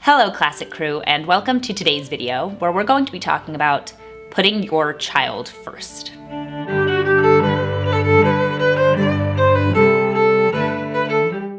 Hello Classic Crew, and welcome to today's video where we're going to be talking about putting your child first.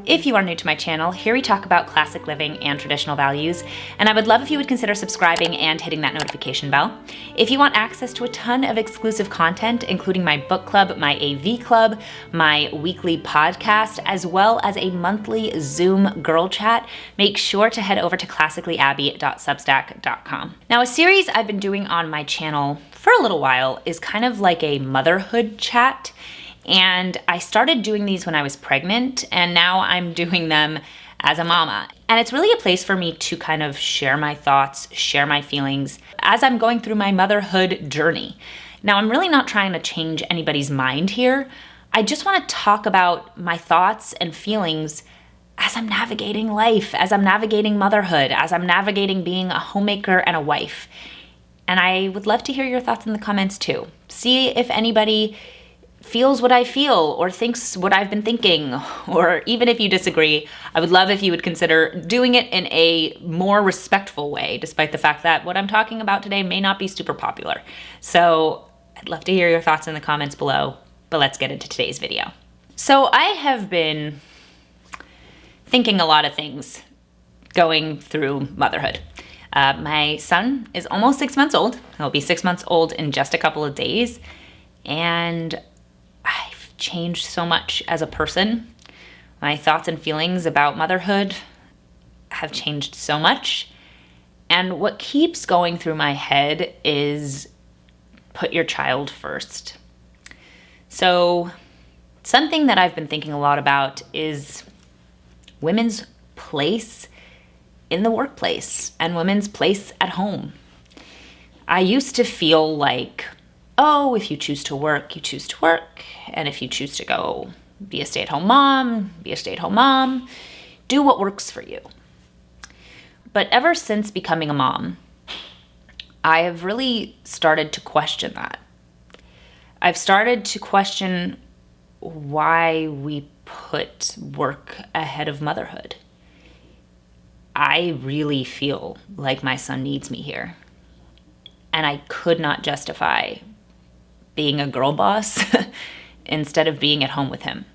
If you are new to my channel, here we talk about classic living and traditional values, and I would love if you would consider subscribing and hitting that notification bell. If you want access to a ton of exclusive content, including my book club, my AV club, my weekly podcast, as well as a monthly Zoom girl chat, make sure to head over to classicallyabby.substack.com. Now, a series I've been doing on my channel for a little while is kind of like a motherhood chat. And I started doing these when I was pregnant, and now I'm doing them as a mama. And it's really a place for me to kind of share my thoughts, share my feelings as I'm going through my motherhood journey. Now, I'm really not trying to change anybody's mind here. I just want to talk about my thoughts and feelings as I'm navigating life, as I'm navigating motherhood, as I'm navigating being a homemaker and a wife. And I would love to hear your thoughts in the comments too. See if anybody feels what I feel or thinks what I've been thinking, or even if you disagree, I would love if you would consider doing it in a more respectful way, despite the fact that what I'm talking about today may not be super popular. So I'd love to hear your thoughts in the comments below, but let's get into today's video. So I have been thinking a lot of things going through motherhood. My son is almost 6 months old. He'll be 6 months old in just a couple of days. And I've changed so much as a person. My thoughts and feelings about motherhood have changed so much. And what keeps going through my head is put your child first. So something that I've been thinking a lot about is women's place in the workplace and women's place at home. I used to feel like, oh, if you choose to work, you choose to work. And if you choose to go be a stay-at-home mom, be a stay-at-home mom. Do what works for you. But ever since becoming a mom, I have really started to question that. I've started to question why we put work ahead of motherhood. I really feel like my son needs me here. And I could not justify being a girl boss instead of being at home with him.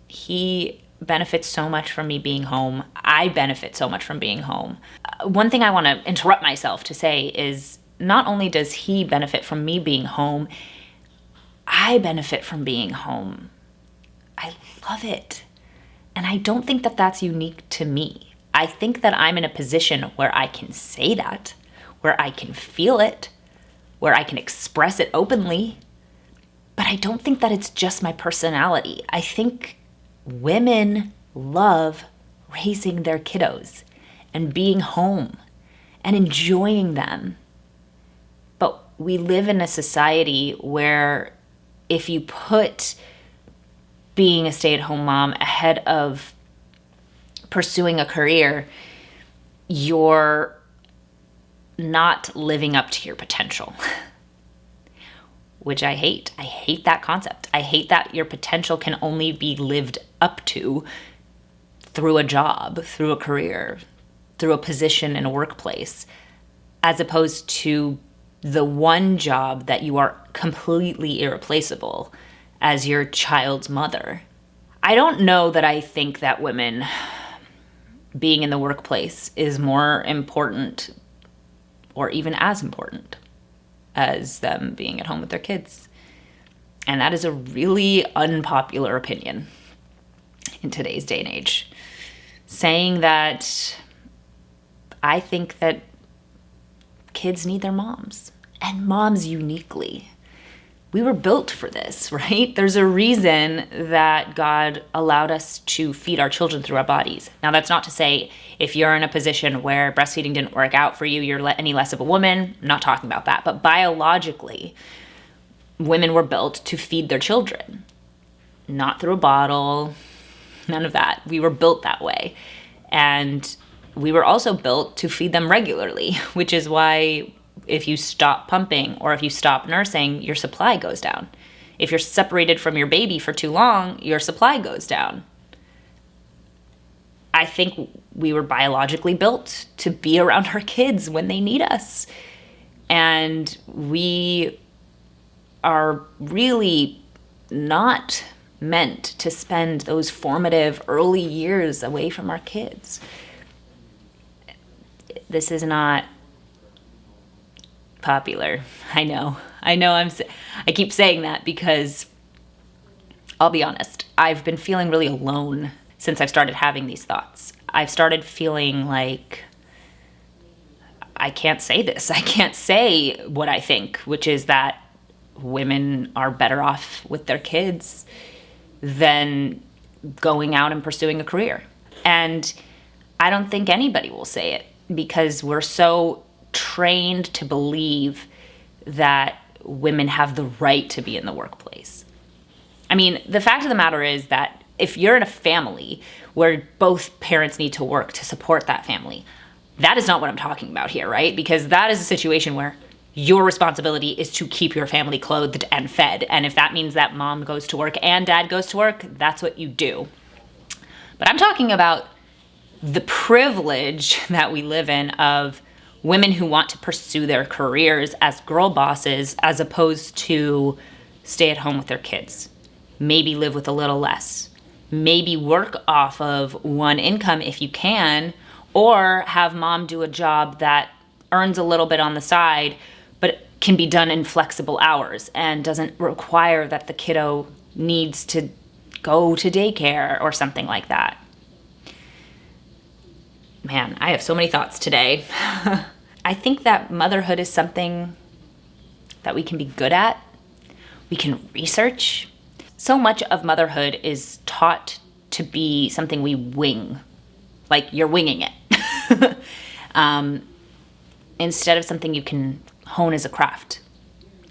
He benefits so much from me being home. I benefit so much from being home. One thing I want to interrupt myself to say is not only does he benefit from me being home, I benefit from being home. I love it. And I don't think that that's unique to me. I think that I'm in a position where I can say that, where I can feel it, where I can express it openly. But I don't think that it's just my personality. I think women love raising their kiddos and being home and enjoying them. But we live in a society where if you put being a stay-at-home mom ahead of pursuing a career, you're not living up to your potential. Which I hate. I hate that concept. I hate that your potential can only be lived up to through a job, through a career, through a position in a workplace, as opposed to the one job that you are completely irreplaceable as your child's mother. I don't know that I think that women being in the workplace is more important or even as important as them being at home with their kids. And that is a really unpopular opinion in today's day and age. Saying that I think that kids need their moms, and moms uniquely. We were built for this, right? There's a reason that God allowed us to feed our children through our bodies. Now, that's not to say if you're in a position where breastfeeding didn't work out for you, you're any less of a woman. I'm not talking about that. But biologically, women were built to feed their children. Not through a bottle, none of that. We were built that way. And we were also built to feed them regularly, which is why if you stop pumping or if you stop nursing, your supply goes down. If you're separated from your baby for too long, your supply goes down. I think we were biologically built to be around our kids when they need us. And we are really not meant to spend those formative early years away from our kids. This is not popular. I know I keep saying that because I'll be honest, I've been feeling really alone since I've started having these thoughts. I've started feeling like I can't say this. I can't say what I think, which is that women are better off with their kids than going out and pursuing a career. And I don't think anybody will say it because we're so trained to believe that women have the right to be in the workplace. I mean, the fact of the matter is that if you're in a family where both parents need to work to support that family, that is not what I'm talking about here, right? Because that is a situation where your responsibility is to keep your family clothed and fed. And if that means that mom goes to work and dad goes to work, that's what you do. But I'm talking about the privilege that we live in of women who want to pursue their careers as girl bosses as opposed to stay at home with their kids. Maybe live with a little less. Maybe work off of one income if you can, or have mom do a job that earns a little bit on the side, but can be done in flexible hours and doesn't require that the kiddo needs to go to daycare or something like that. Man, I have so many thoughts today. I think that motherhood is something that we can be good at. We can research. So much of motherhood is taught to be something we wing, like you're winging it, instead of something you can hone as a craft,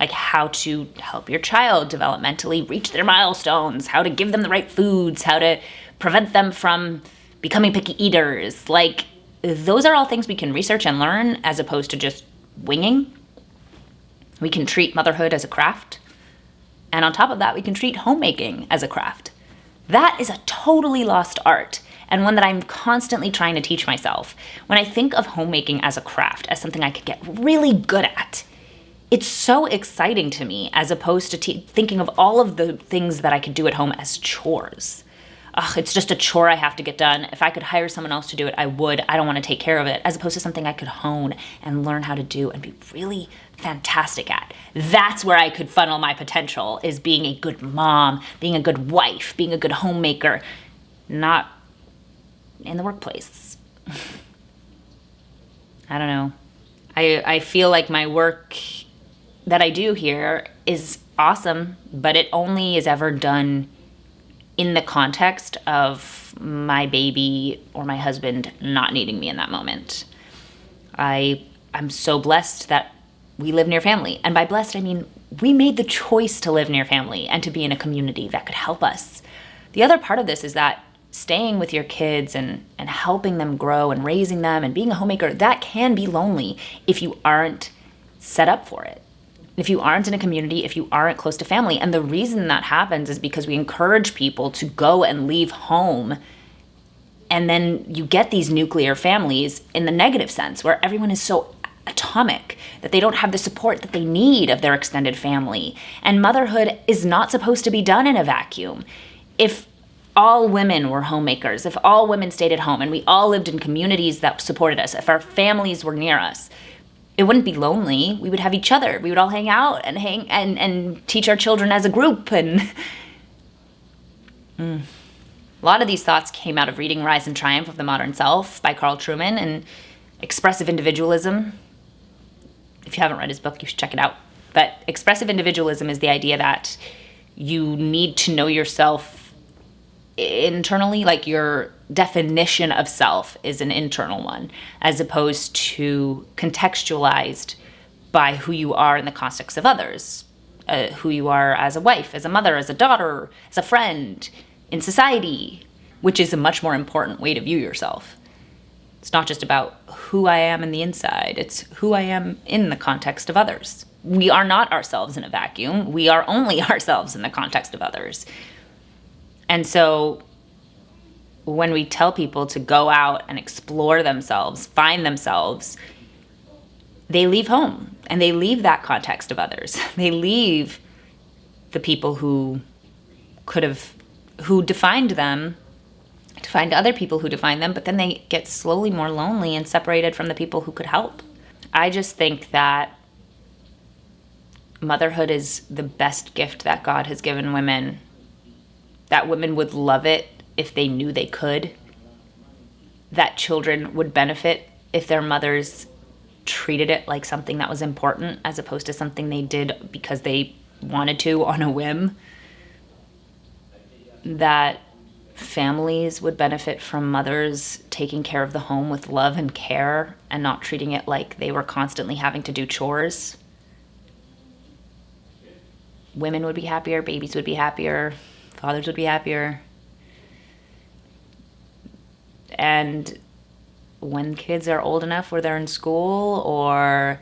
like how to help your child developmentally reach their milestones, how to give them the right foods, how to prevent them from becoming picky eaters. Like, those are all things we can research and learn as opposed to just winging. We can treat motherhood as a craft. And on top of that, we can treat homemaking as a craft. That is a totally lost art, and one that I'm constantly trying to teach myself. When I think of homemaking as a craft, as something I could get really good at, it's so exciting to me as opposed to thinking of all of the things that I could do at home as chores. Ugh, it's just a chore I have to get done. If I could hire someone else to do it, I would. I don't want to take care of it, as opposed to something I could hone and learn how to do and be really fantastic at. That's where I could funnel my potential, is being a good mom, being a good wife, being a good homemaker, not in the workplace. I don't know. I feel like my work that I do here is awesome, but it only is ever done in the context of my baby or my husband not needing me in that moment. I'm so blessed that we live near family. And by blessed, I mean we made the choice to live near family and to be in a community that could help us. The other part of this is that staying with your kids and helping them grow and raising them and being a homemaker, that can be lonely if you aren't set up for it. If you aren't in a community, if you aren't close to family. And the reason that happens is because we encourage people to go and leave home. And then you get these nuclear families in the negative sense, where everyone is so atomic that they don't have the support that they need of their extended family. And motherhood is not supposed to be done in a vacuum. If all women were homemakers, if all women stayed at home and we all lived in communities that supported us, if our families were near us, it wouldn't be lonely. We would have each other. We would all hang out and teach our children as a group. And a lot of these thoughts came out of reading Rise and Triumph of the Modern Self by Carl Trueman and Expressive Individualism. If you haven't read his book, you should check it out. But expressive individualism is the idea that you need to know yourself internally, like your definition of self is an internal one, as opposed to contextualized by who you are in the context of others, who you are as a wife, as a mother, as a daughter, as a friend, in society, which is a much more important way to view yourself. It's not just about who I am in the inside, it's who I am in the context of others. We are not ourselves in a vacuum. We are only ourselves in the context of others. And so when we tell people to go out and explore themselves, find themselves, they leave home and they leave that context of others. They leave the people who defined them, to find other people who define them, but then they get slowly more lonely and separated from the people who could help. I just think that motherhood is the best gift that God has given women, that women would love it if they knew they could, that children would benefit if their mothers treated it like something that was important as opposed to something they did because they wanted to on a whim, that families would benefit from mothers taking care of the home with love and care and not treating it like they were constantly having to do chores. Women would be happier, babies would be happier, fathers would be happier. And when kids are old enough where they're in school, or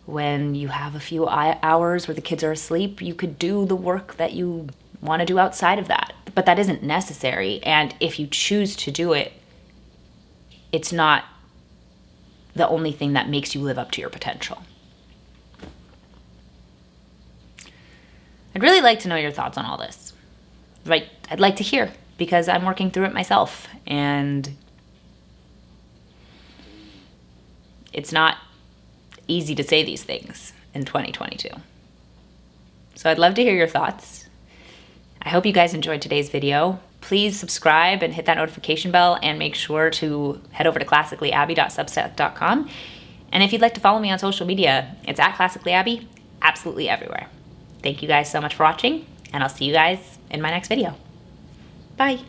when you have a few hours where the kids are asleep, you could do the work that you want to do outside of that. But that isn't necessary. And if you choose to do it, it's not the only thing that makes you live up to your potential. I'd really like to know your thoughts on all this. Right? I'd like to hear, because I'm working through it myself, and it's not easy to say these things in 2022. So I'd love to hear your thoughts. I hope you guys enjoyed today's video. Please subscribe and hit that notification bell, and make sure to head over to classicallyabby.substack.com. And if you'd like to follow me on social media, it's at classicallyabby, absolutely everywhere. Thank you guys so much for watching, and I'll see you guys in my next video. Bye.